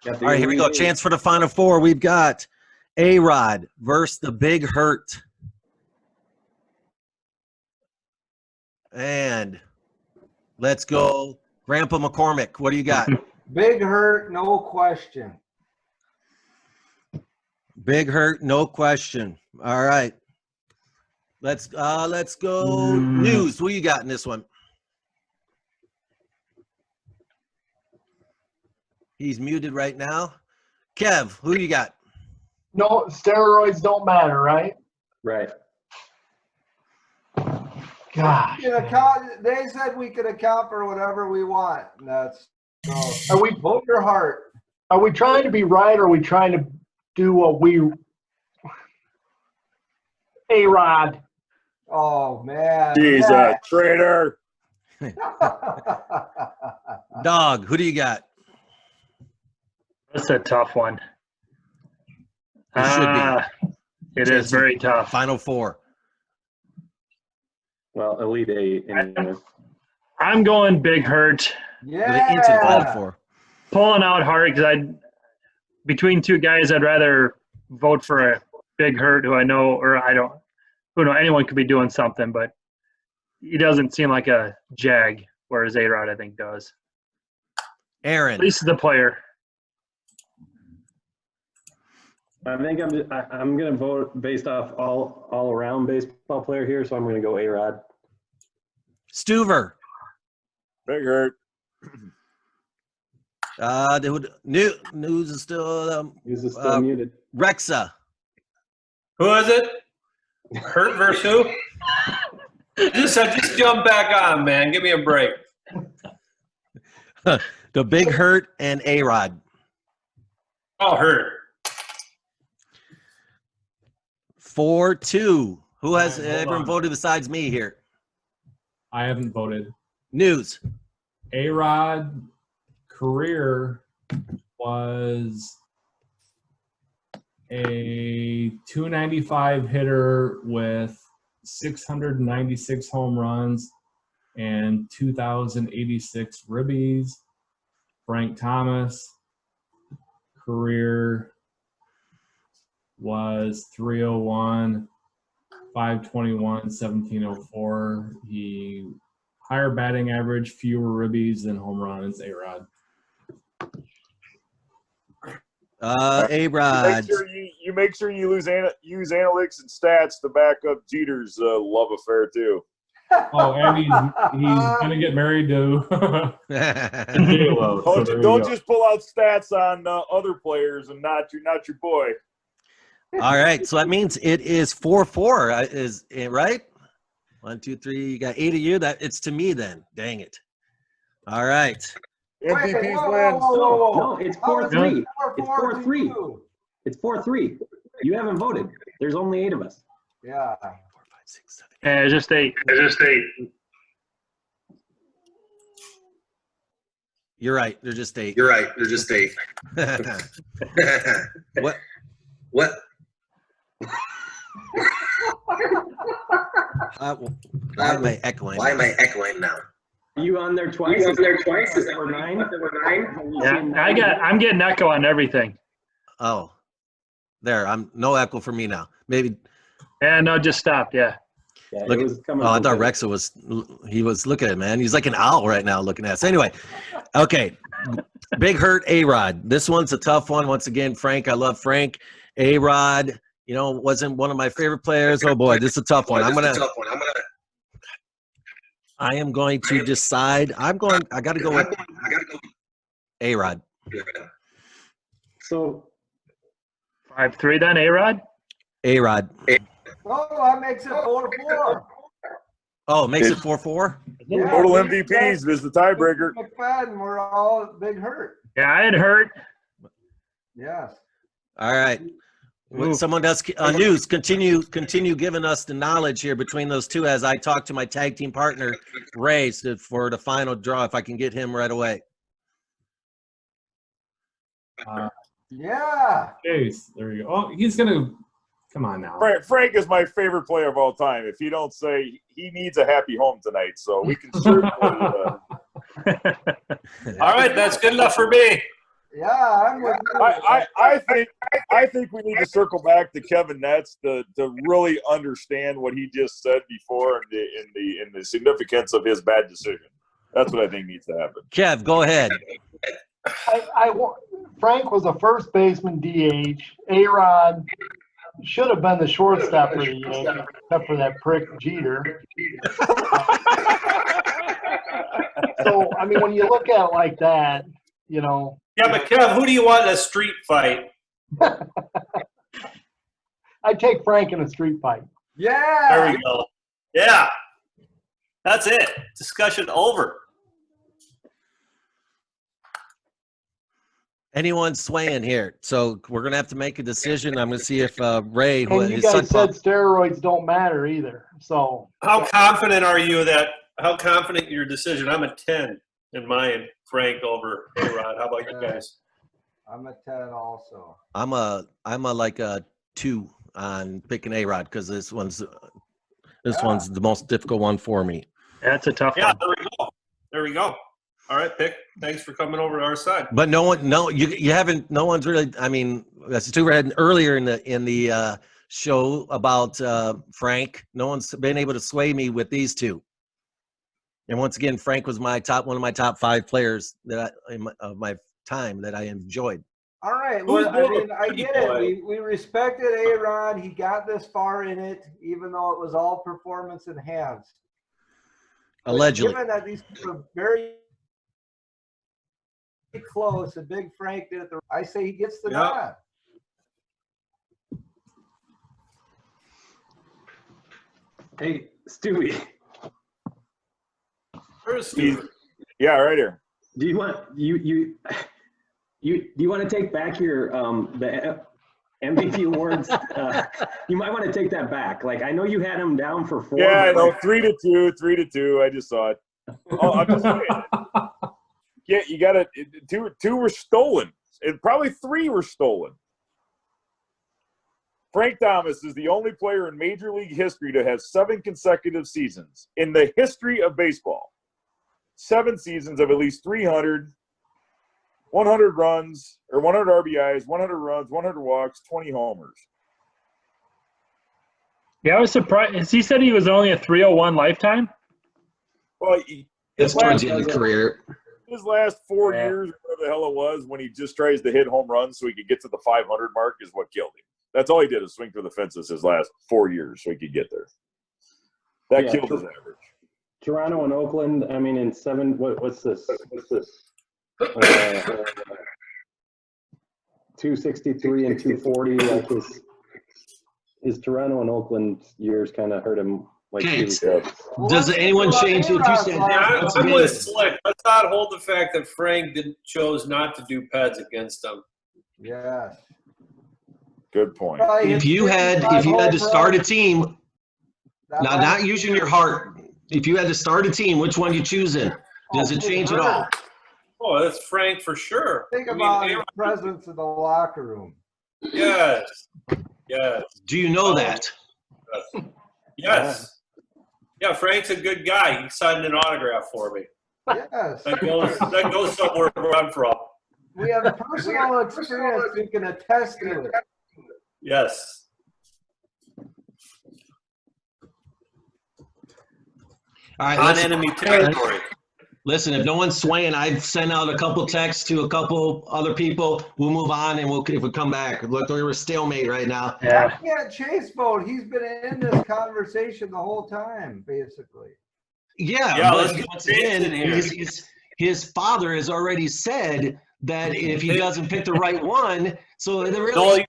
All right, here we go. Chance for the final four. We've got A-Rod versus the Big Hurt. And let's go. Grandpa McCormick, what do you got? Big Hurt, no question. Big Hurt, no question. All right. Let's go. News. Who you got in this one? He's muted right now. Kev, who you got? No, steroids don't matter, right? Right. God. They said we could account for whatever we want. And that's so. Are we Vote your heart. Are we trying to be right, or are we trying to do what we? A-Rod. Oh man. He's a traitor. Dog, who do you got? That's a tough one. It should be. It is very tough. Final four. Well, Elite Eight. I'm going Big Hurt. Yeah. Into the final four. Pulling out Hart because between two guys, I'd rather vote for a Big Hurt who I know, or I don't, who know anyone could be doing something, but he doesn't seem like a jag, whereas A-Rod I think does. Aaron. At least the player. I think I'm going to vote based off all around baseball player here, so I'm going to go A-Rod. Stuver. Big Hurt. News is still muted. Rexa. Who is it? Hurt versus who? Just jump back on, man. Give me a break. The Big Hurt and A-Rod. Oh, Hurt. 4-2. Who has Hold everyone on. voted besides me here? I haven't voted. News. A-Rod career was a 295 hitter with 696 home runs and 2,086 ribbies. Frank Thomas career was 301, 521, 1704. He higher batting average, fewer ribbies than home runs. A-Rod. A-Rod. You make sure you use analytics and stats to back up Jeter's love affair too. Oh, and he's gonna get married to J-Lo. Don't just pull out stats on other players and not your boy. All right, so that means it is 4-4. Is it right? 1, 2, 3. You got 8 of you. That it's to me then. Dang it. All right. MVPs win. No, it's 4-3. It's 4-3. 4-4. It's 4-3. You haven't voted. There's only 8 of us. Yeah. 4, 5, 6, 7. Yeah, it's just 8. You're right. They're just 8. What? Why am I echoing? now? Are you on there twice? Is that number 9? Yeah, I'm getting echo on everything. Oh, there. I'm no echo for me now. Maybe. Yeah, no, just stopped. Yeah. Look, I thought Rexa was. He was. Look at it, man. He's like an owl right now, looking at us. Anyway, okay. Big Hurt A-Rod. This one's a tough one. Once again, Frank. I love Frank. A-Rod. Wasn't one of my favorite players. Oh boy, this is a tough one. I am going to decide. I got to go with A-Rod. So 5-3 then, A-Rod? A-Rod. Oh, that makes it 4-4. Oh, it makes it 4-4? Yeah, Total MVPs is the tiebreaker. McFadden, we're all Big Hurt. Yeah, I had Hurt. Yes. All right. When someone does news, continue giving us the knowledge here between those two as I talk to my tag team partner, Ray, for the final draw, if I can get him right away. Yeah. Chase, there you go. Oh, he's gonna come on now. Frank is my favorite player of all time. If you don't say he needs a happy home tonight, so we can certainly. All right, that's good enough for me. Yeah, I'm with you. I think we need to circle back to Kevin Netz to really understand what he just said before and the significance of his bad decision. That's what I think needs to happen. Kev, go ahead. Frank was a first baseman DH. A-Rod should have been the shortstop for the Yankees, except for that prick Jeter. So, I mean, when you look at it like that, you know. Yeah, but Kev, who do you want in a street fight? I'd take Frank in a street fight. Yeah. There we go. Yeah. That's it. Discussion over. Anyone swaying here? So we're gonna have to make a decision. I'm gonna see if Ray, And you guys said steroids don't matter either. So How confident are you that? How confident in your decision? I'm a 10 in mine, Frank over A-Rod. How about you guys? I'm a 10 also. I'm a like a 2 on picking A-Rod because this one's the most difficult one for me. That's a tough one. Yeah, there we go. There we go. All right, Pick. Thanks for coming over to our side. But no one's really. I mean, that's too bad. Earlier in the show about Frank, no one's been able to sway me with these two. And once again, Frank was one of my top 5 players of my time that I enjoyed. All right. Well, I get it. We respected A-Rod. He got this far in it, even though it was all performance enhanced. Allegedly. But given that these people are very close, and Big Frank did it, I say he gets the nod. Hey, Stewie. Where's Steve? Yeah, right here. Do you want do you want to take back your the MVP awards? You might want to take that back. Like, I know you had him down for 4. Yeah, I know. 3-2, 3-2. I just saw it. Oh, I'm just saying. Yeah, you got to. 2 were stolen. And probably 3 were stolen. Frank Thomas is the only player in Major League history to have 7 consecutive seasons in the history of baseball. 7 seasons of at least 300, 100 runs, or 100 RBIs, 100 runs, 100 walks, 20 homers. Yeah, I was surprised. He said he was only a 301 lifetime? Well, It's towards the end of the career. His last 4 years, or whatever the hell it was, when he just tries to hit home runs so he could get to the 500 mark is what killed him. That's all he did is swing for the fences his last 4 years so he could get there. That killed his average. Toronto and Oakland, I mean, in 7, what's this? 263 and 240. Like his Toronto and Oakland years kind of hurt him. Like, okay. Does anyone change it? Yeah, I'm with Slick. Let's not hold the fact that Frank chose not to do Peds against him. Yes. Good point. If you had to start a team, now not using your heart, if you had to start a team, which one you choosing? Does it change at all? Oh, that's Frank for sure. Think about his presence in the locker room. Yes. Yes. Do you know that? Yes. Yeah, Frank's a good guy. He signed an autograph for me. Yes. That goes somewhere where I'm from. We have a personal experience who can attest to it. Yes. All right, on enemy territory. Listen, if no one's swaying, I've sent out a couple texts to a couple other people. We'll move on, and if we come back. Look, we're a stalemate right now. Yeah. I can't Chase vote. He's been in this conversation the whole time, basically. Yeah, but once again, his father has already said that if he doesn't pick the right one, so they're really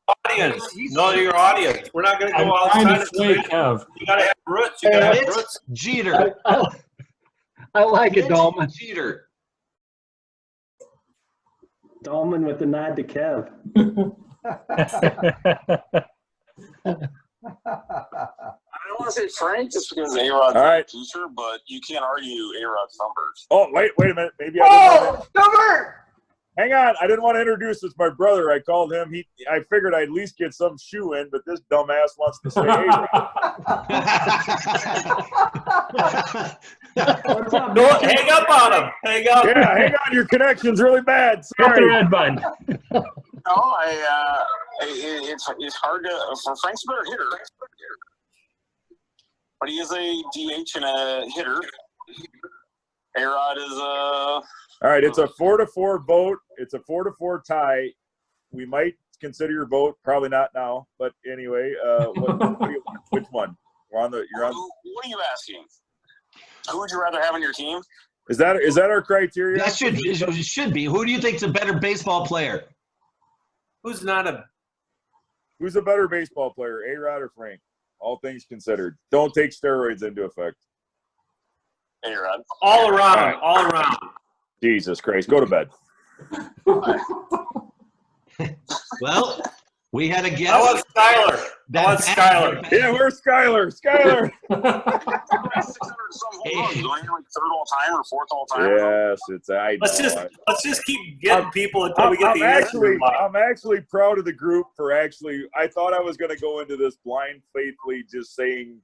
know your audience. We're not going to go outside of sway, Kev. You got to have roots. You got to have roots. Jeter. I like it, Dolman. Jeter. Dolman with the nod to Kev. I don't want to say Frank just because A-Rod's a teacher, but you can't argue A-Rod's numbers. Oh, wait a minute. Maybe I number! Hang on, I didn't want to introduce this. My brother, I called him. I figured I'd at least get some shoe in, but this dumbass wants to say A-Rod. What's up, No, man? hang up on him. Hang up. Yeah, hang on, your connection's really bad. Hit the Sorry. red button. No, it's hard to for Frank's a better hitter, but he is a DH and a hitter. A-Rod is a. All right, it's a 4-4 vote. It's a 4-4 tie. We might consider your vote. Probably not now, but anyway, what do you want? Which one? You're on. What are you asking? Who would you rather have on your team? Is that our criteria? That should be. Who do you think's a better baseball player? Who's not a? Who's a better baseball player, A-Rod or Frank? All things considered. Don't take steroids into effect. A-Rod. All around. All right. All around. Jesus Christ. Go to bed. Well, we had a guest. I want Skyler. I want Skyler. Yeah, where's Skyler? Skyler. 600 some home runs. Don't you like third all time or fourth all time? Yes, it's I. Let's just keep getting people until we get the answer. I'm actually proud of the group for actually. I thought I was going to go into this blind faithfully, just saying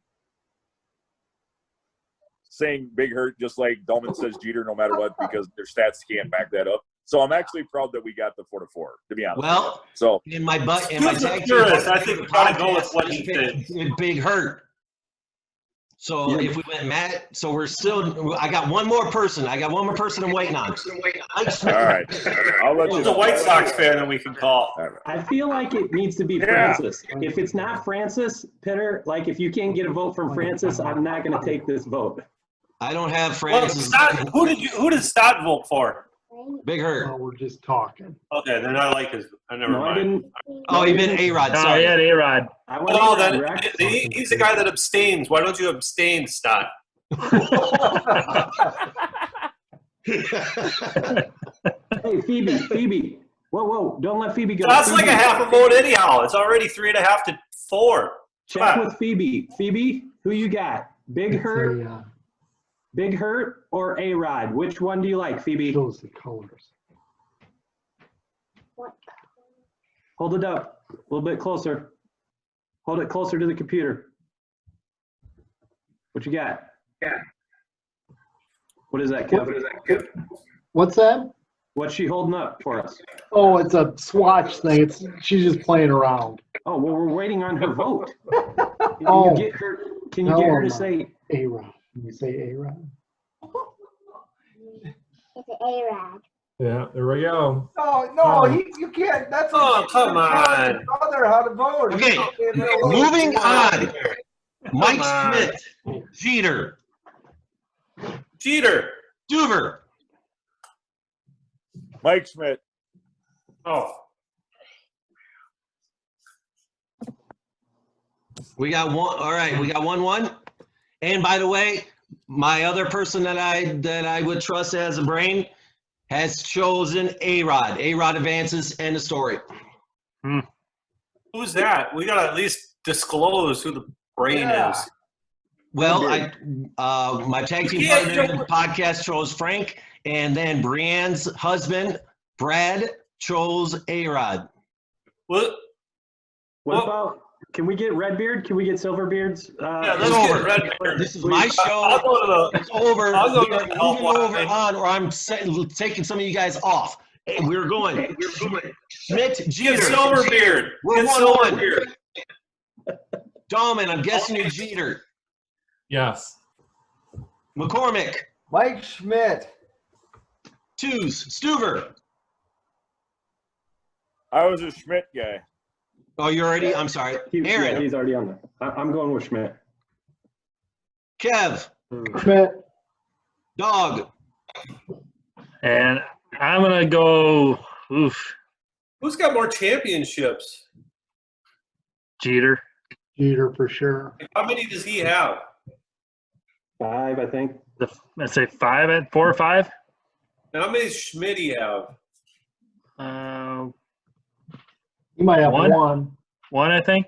Big Hurt, just like Dolman says Jeter, no matter what, because their stats can't back that up. So I'm actually proud that we got the 4-4. To be honest. Well, so in my tag team, I think we gotta go with what he did. Big Hurt. So if we went Matt, so we're still. I got one more person. I'm waiting on. All right, I'll let you. He's a White Sox fan that we can call. I feel like it needs to be Francis. If it's not Francis, Pitter, like if you can't get a vote from Francis, I'm not going to take this vote. I don't have Francis. Well, who did Stott vote for? Big Hurt. Oh, we're just talking. Okay, then I like his. I never mind. I didn't. Oh, he meant A-Rod. Oh, Sorry. yeah, A-Rod. No, then he's the guy that abstains. Why don't you abstain, Stott? Hey, Phoebe. Whoa, don't let Phoebe go. That's Phoebe. like a half a vote anyhow. It's already 3.5 to 4. Check with Phoebe. Phoebe, who you got? Big Hurt? Big Hurt or A-Rod? Which one do you like, Phoebe? Shows the colors. Hold it up a little bit closer. Hold it closer to the computer. What you got? What is that, Kevin? What's that? What's she holding up for us? Oh, it's a swatch thing. She's just playing around. Oh, well, we're waiting on her vote. Oh. Can you get her to say A-Rod? Can you say A-Rod? It's an A-Rod. Yeah, there we go. No, you can't. That's come on. Brother, how to vote. Okay, moving on. Mike Smith, Jeter, Duver. Mike Schmidt. Oh. We got one. All right, we got 1-1. And by the way, my other person that I would trust as a brain has chosen A-Rod. A-Rod advances. End of story. Who's that? We gotta at least disclose who the brain is. Well, my tag team partner in the podcast chose Frank, and then Brienne's husband, Brad, chose A-Rod. What about, can we get Redbeard? Can we get Silverbeards? Yeah, let's get Redbeard. This is my show. It's over. I'll go We're moving over on, or I'm taking some of you guys off. Hey, we're going. Schmidt, Jeter. Get Silverbeard. We're Get 1-1. Silverbeard. Dolman, I'm guessing you're Jeter. Yes. McCormick. Mike Schmidt. Twos. Stuver. I was a Schmidt guy. Oh, you're already? I'm sorry. Aaron. Yeah, he's already on there. I'm going with Schmidt. Kev. Schmidt. Dog. And I'm going to go, Who's got more championships? Jeter. Jeter for sure. How many does he have? 5, I think. Let's say 4 or 5. And how many does Schmidt have? You might have One? one. I think.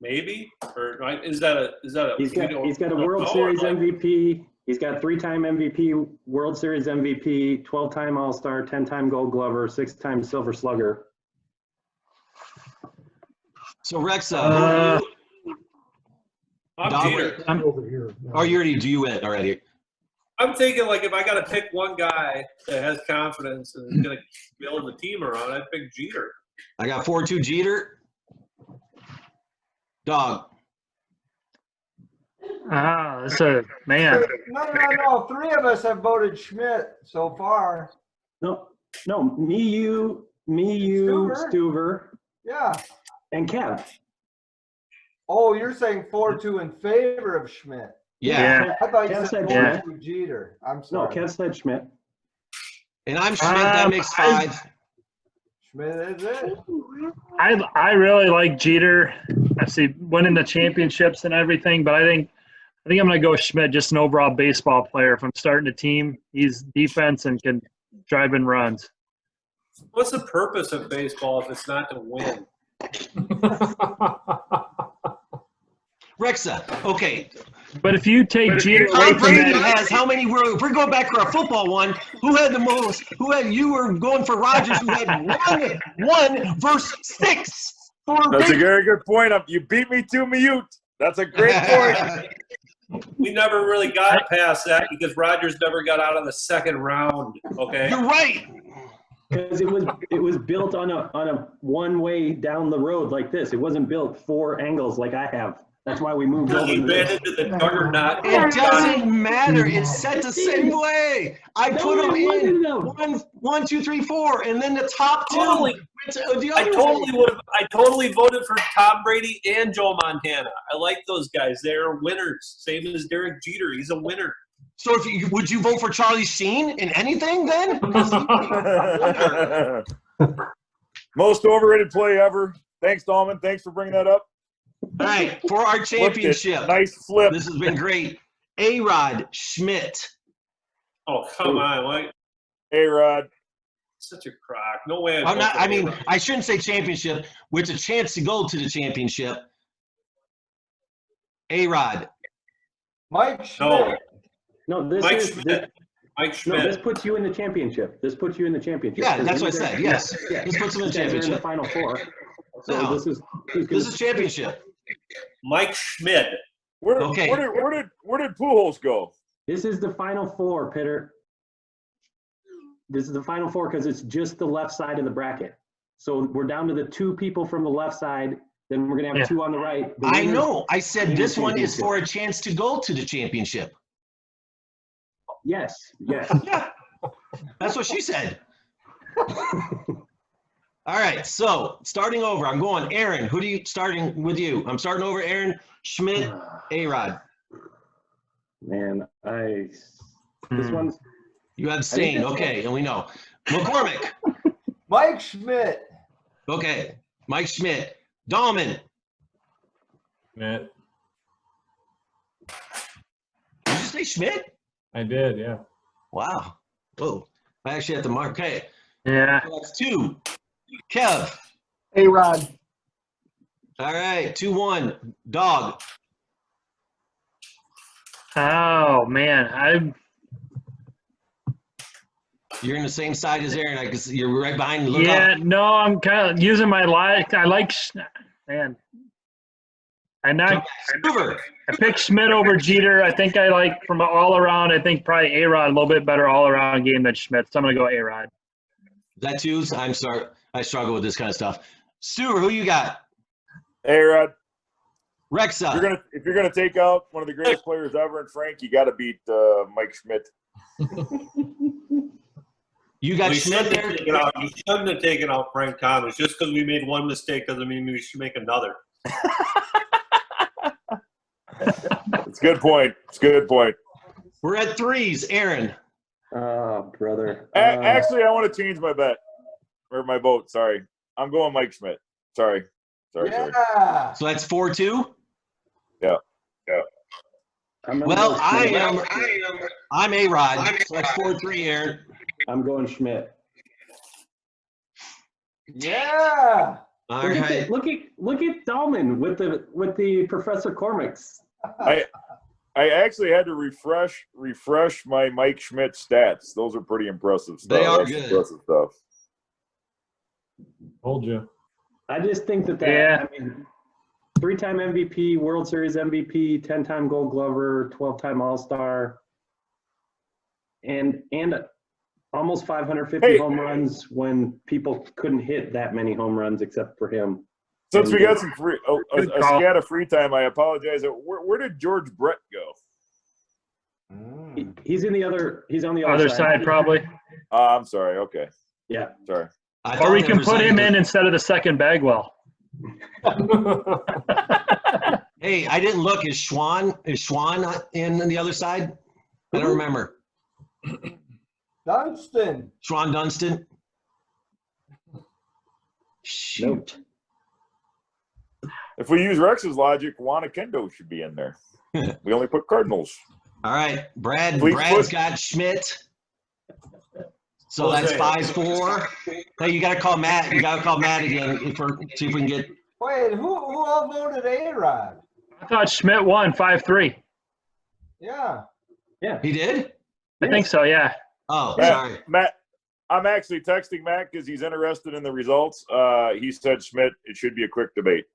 Maybe? Or is that a He's got a World Series MVP. He's got 3-time MVP, World Series MVP, 12-time All-Star, 10-time Gold Glover, 6-time Silver Slugger. So Rexa, I'm Jeter. I'm over here. oh, you already do it already. I'm thinking like if I got to pick one guy that has confidence and is going to build the team around, I'd pick Jeter. I got 4-2 Jeter. Dog. That's a man. No. 3 of us have voted Schmidt so far. No, me, you, Stuver, Yeah. and Kev. Oh, you're saying 4-2 in favor of Schmidt. Yeah. I thought you Kev said said 4-2 Jeter. I'm No, sorry. Kev said Schmidt. And I'm Schmidt. That makes 5. Schmidt is it. I really like Jeter. I see winning the championships and everything, but I think I'm going to go Schmidt, just an overall baseball player. If I'm starting a team, he's defense and can drive in runs. What's the purpose of baseball if it's not to win? Rexa. Okay. But if you take Jeter away Tom from Brady that, has how many? If we're going back for a football one, who had the most? You were going for Rodgers, who had one versus 6. That's a very good point. You beat me to mute. That's a great point. We never really got past that because Rodgers never got out of the second round. Okay. You're right. Because it was built on a one way down the road like this. It wasn't built 4 angles like I have. That's why we moved over. He ran into the juggernaut. It doesn't matter. It's set the same way. I put them in 1, 2, 3, 4, and then the top 2. Totally. I totally voted for Tom Brady and Joe Montana. I like those guys. They're winners. Same as Derek Jeter. He's a winner. So would you vote for Charlie Sheen in anything then? Most overrated play ever. Thanks, Dahlman. Thanks for bringing that up. All right, for our championship. Nice flip. This has been great. A-Rod Schmidt. Oh, come on. Like, A-Rod. Such a crock. No way. I shouldn't say championship, with a chance to go to the championship. A-Rod. Mike Schmidt. No, Mike Schmidt. No, this puts you in the championship. Yeah, that's what I said. Yes. This puts him in the championship. In the Final Four. So No. this is championship. Mike Schmidt. Where did Pujols go? This is the Final Four, Pitter. This is the Final Four because it's just the left side of the bracket. So we're down to the 2 people from the left side. Then we're going to have 2 on the right. I know. I said this one is for a chance to go to the championship. Yes. Yeah. That's what she said. All right. So starting over, I'm going Aaron. Starting with you? I'm starting over Aaron, Schmidt, A-Rod. Man, this one's. You abstain. Okay, and we know. McCormick. Mike Schmidt. Okay. Mike Schmidt. Dahlman. Schmidt. Did you say Schmidt? I did, yeah. Wow. Whoa. I actually have to mark. Okay. yeah. So that's 2. Kev. A-Rod. All right. 2-1. Dog. Oh man, You're in the same side as Aaron. I guess you're right behind. Look yeah. up. No, I'm kind of using my like. I like man. I picked Schmidt over Jeter. I think I like from all around. I think probably A-Rod a little bit better all around game than Schmidt. So I'm gonna go A-Rod. That too. I'm sorry. I struggle with this kind of stuff. Stuart, who you got? A-Rod. Rexa. If you're gonna take out one of the greatest players ever in Frank, you got to beat Mike Schmidt. You got Schmidt there? You shouldn't have taken out Frank Thomas. Just because we made one mistake doesn't mean we should make another. It's a good point. We're at 3s. Aaron. Oh, brother. Actually, I want to change my bet. Or my vote, sorry. I'm going Mike Schmidt. Sorry. Yeah. So that's 4-2? Yeah. Well, I'm A-Rod. So that's 4-3, Aaron. I'm going Schmidt. Yeah. All right. Look at Dahlman with the Professor Cormacks. I actually had to refresh my Mike Schmidt stats. Those are pretty impressive stuff. They are That's good. impressive stuff. Told you. I just think that Yeah. I mean, 3-time MVP, World Series MVP, 10-time Gold Glover, 12-time All-Star, and almost 550 home runs when people couldn't hit that many home runs except for him. Since And we got some free, a scat of free time, I apologize. Where did George Brett go? He's on the other side probably. I'm sorry. Okay. Yeah. Sorry. Or we can put him in instead of the second Bagwell. Hey, I didn't look. Is Schwan in the other side? I don't remember. Dunston. Schwan Dunston. Shoot. If we use Rex's logic, Juana Kendo should be in there. We only put Cardinals. All right, Brad's Please got Schmidt. So that's 5-4. Hey, you got to call Matt. You got to call Matt again see if we can get. Wait, who all voted A-Rod? I thought Schmidt won 5-3. Yeah. Yeah. He did? I think so, yeah. Oh, sorry. Matt, I'm actually texting Matt because he's interested in the results. He said Schmidt, it should be a quick debate.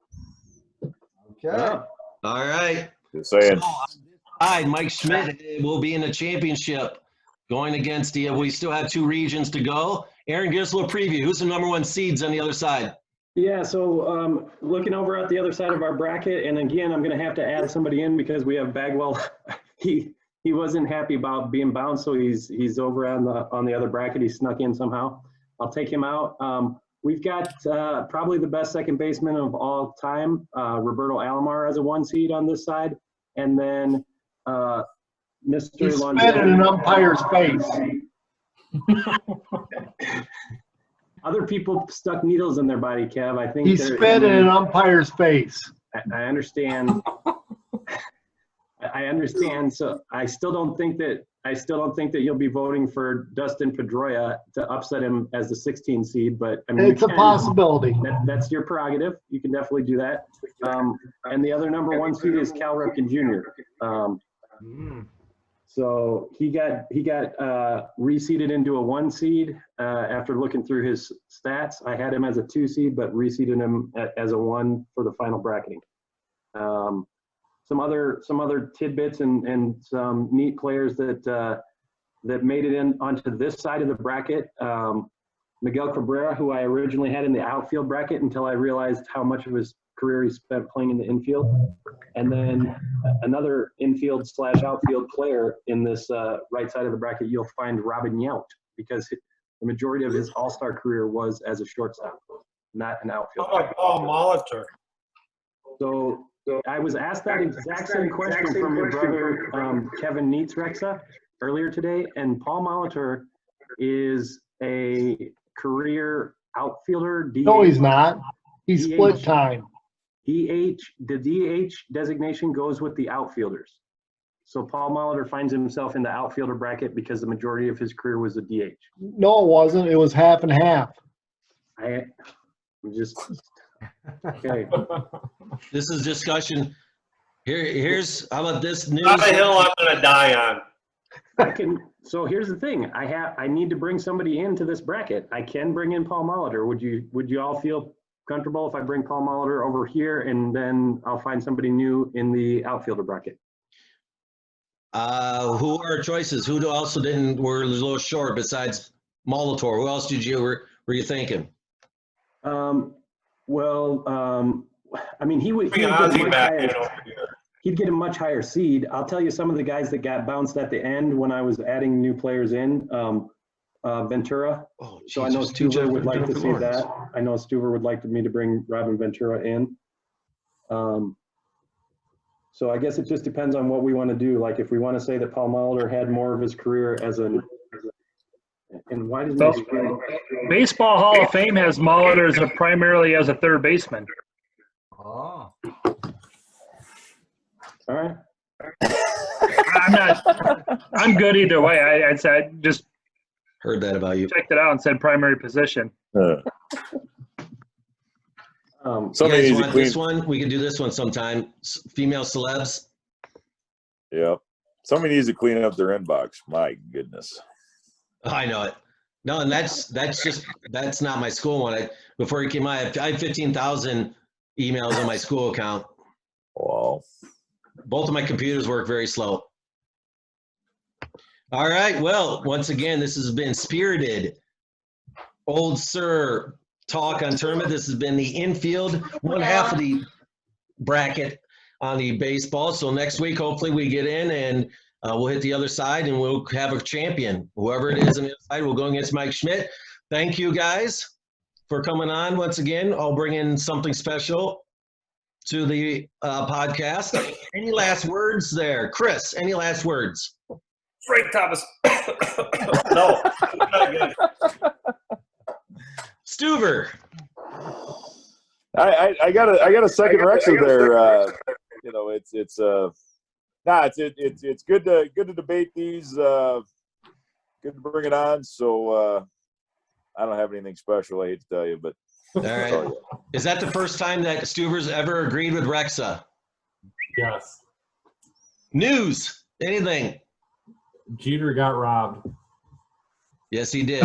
Okay. All right. Just saying. So, Mike Schmidt will be in the championship going against we still have 2 regions to go. Aaron, give us a little preview. Who's the number 1 seeds on the other side? Yeah, so looking over at the other side of our bracket, and again, I'm going to have to add somebody in because we have Bagwell. He wasn't happy about being bounced, so he's over on the other bracket. He snuck in somehow. I'll take him out. We've got probably the best second baseman of all time, Roberto Alomar, as a 1 seed on this side, and then Mr. He spit in an umpire's face. Other people stuck needles in their body, Kev. I think he spit in an umpire's face. I understand. I understand. So I still don't think that you'll be voting for Dustin Pedroia to upset him as the 16 seed. But I mean, it's a possibility. That's your prerogative. You can definitely do that. And the other number 1 seed is Cal Ripken Jr. So he got reseeded into a 1 seed after looking through his stats. I had him as a 2 seed, but reseeded him as a 1 for the final bracketing. Some other tidbits and some neat players that made it in onto this side of the bracket. Miguel Cabrera, who I originally had in the outfield bracket until I realized how much of his career he spent playing in the infield. And then another infield/outfield player in this right side of the bracket, you'll find Robin Yount, because the majority of his all-star career was as a shortstop, not an outfield. How about Paul Molitor? So I was asked that exact same question from your brother, Kevin Neitz Rexa, earlier today, and Paul Molitor is a career outfielder. DH. No, he's not. He's split time. The DH designation goes with the outfielders. So Paul Molitor finds himself in the outfielder bracket because the majority of his career was a DH. No, it wasn't. It was half and half. I'm just okay. This is discussion. Here's how about this news? Not a hill I'm gonna die on. So here's the thing. I need to bring somebody into this bracket. I can bring in Paul Molitor. Would you all feel comfortable if I bring Paul Molitor over here and then I'll find somebody new in the outfielder bracket? Who are our choices? Who also were a little short besides Molitor? Who else were you thinking? I mean, he'd get a much higher seed. I'll tell you some of the guys that got bounced at the end when I was adding new players in. Ventura. Oh, so I know Stuver would like to see that. I know Stuver would like me to bring Robin Ventura in. So I guess it just depends on what we want to do. Like if we want to say that Paul Molitor had more of his career as and why does Baseball Hall of Fame has Molitor primarily as a third baseman. Oh. All right. I'm good either way. I'd say just heard that about you. Checked it out and said primary position. You guys want this one? We can do this one sometime. Female celebs. Yep. Somebody needs to clean up their inbox. My goodness. I know it. No, and that's not my school one. Before you came on, I had 15,000 emails on my school account. Wow. Both of my computers work very slow. All right. Well, once again, this has been Spirited Old Sir Talk on Tournament. This has been the infield, one half of the bracket on the baseball. So next week, hopefully we get in and we'll hit the other side and we'll have a champion. Whoever it is on the other side will go against Mike Schmidt. Thank you guys for coming on once again. I'll bring in something special to the podcast. Any last words there? Chris, any last words? Frank Thomas. No, not good. Stuver. I got a second Rexer there. You know, it's good to debate these. Good to bring it on. So I don't have anything special. I hate to tell you, but all right. Is that the first time that Stuver's ever agreed with Rexa? Yes. News. Anything? Jeter got robbed. Yes, he did.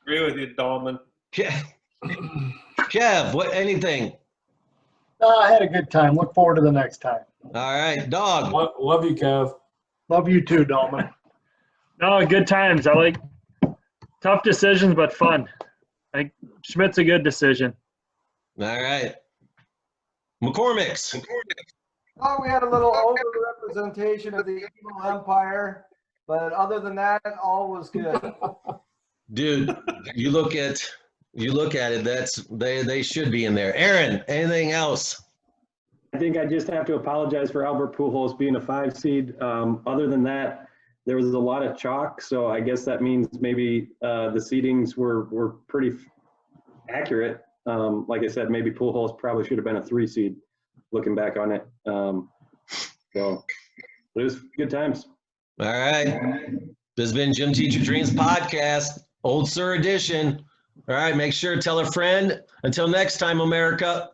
Agree with you, Dolman. Kev, what? Anything? I had a good time. Look forward to the next time. All right, Dog. Love you, Kev. Love you too, Dolman. No, good times. I like tough decisions, but fun. Schmidt's a good decision. All right. McCormick's. Oh, we had a little over-representation of the evil empire, but other than that, all was good. Dude, you look at it. They should be in there. Aaron, anything else? I think I just have to apologize for Albert Pujols being a 5 seed. Other than that, there was a lot of chalk, so I guess that means maybe the seedings were pretty accurate. Like I said, maybe Pujols probably should have been a 3 seed. Looking back on it, so it was good times. All right, this has been Gym Teacher Dreams podcast, Old Sir edition. All right, make sure to tell a friend. Until next time, America.